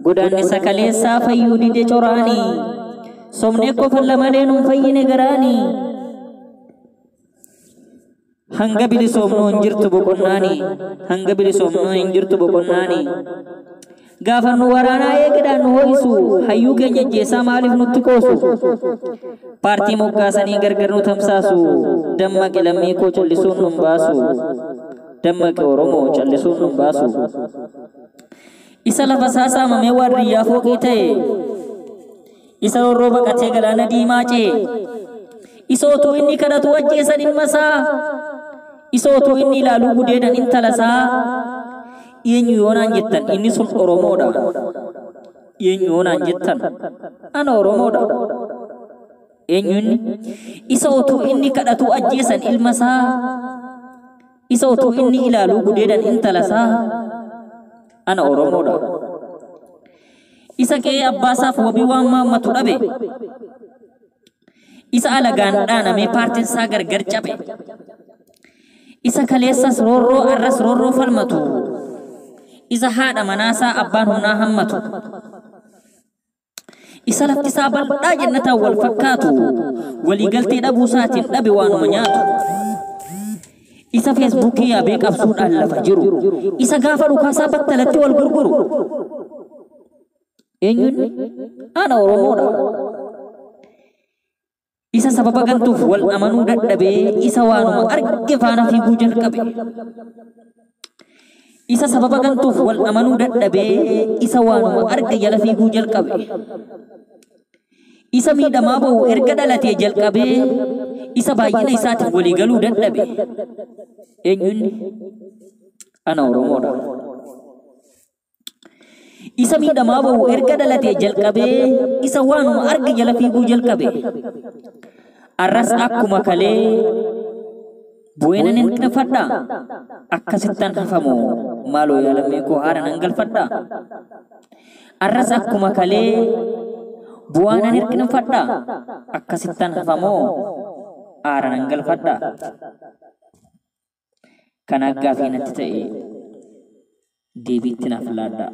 godaan isa kaleessaa fayyuu dide coraanii somnee qofan lamaleen fayyine garaanii hanga bilisoomnoo hin jirtu boqonnaanii hanga bilisoomnoo hin jirtu boqonnaanii gaafa nu waraanaa eegdaan nu ho'isu hayyuu keenya jeessaa maaliif nutti qoosu paartii moggaasanii gargar nu tamsaasu dammaqi lammii koo callisuun nun baasu dammaqi oromoo callisuun nun baasu isa lafa saasaamamee waardiyyaa fooqii ta'e isa rorroo baqatee galaana diimaa cee isa otuu inni kadhatu ajjeesan ilma isaa isa otuu inni ilaaluu gudeedan intala isaa eenyu yoonaan jettan inni sun oromoodha eenyu yoonaan jettan ana oromoodha eenyuun isa otuu inni kadhatu ajjeesan ilma isaa isa otuu inni ilaaluu gudeedan intala isaa ana oromoodha isa kee abbaasaaf wabii waan maammatu dhabe isa alagaan dhaanamee paartiin isaa gargar cabe isa kaleessas roorroo arras roorroo falmatu isa haadha manaasaa abbaan humnaa hammatu isa laftisaa bal'aa jannataan wal fakkaatu waliigaltee dhabuusaatiin dhabe waanuma nyaatu isa feesbuukii yaabee qabsuudhaan lafa jiru isa gaafa dhukaasaa battalatti wal gurguru eenyuun ana oromoodha isa sababa gantuuf wal amanuu dadhabee isa waanuma arge faana fiiguu jalqabe isa sababa gantuuf wal amanuu dadhabee isa waanuma arge jala fiiguu jalqabe isa miidhamaa ba'u erga dhalatee jalqabee isa baay'ina isaatiin walii galuu dadhabe eenyuun ana oromoodha isa miidhamaa ba'u erga dhalatee jalqabee isa waanuma arge jala fiiguu jalqabe arras akkuma kalee bu'eenan hin qinfadha akkasittan hafamoo maaloo yaalammee koo haara nan galfadha arras akkuma kalee bu'aanan hin qinfadha akkasittan hafamoo haara nan galfadha kan aggaafii natti ta'e deebiitti naaf laadha.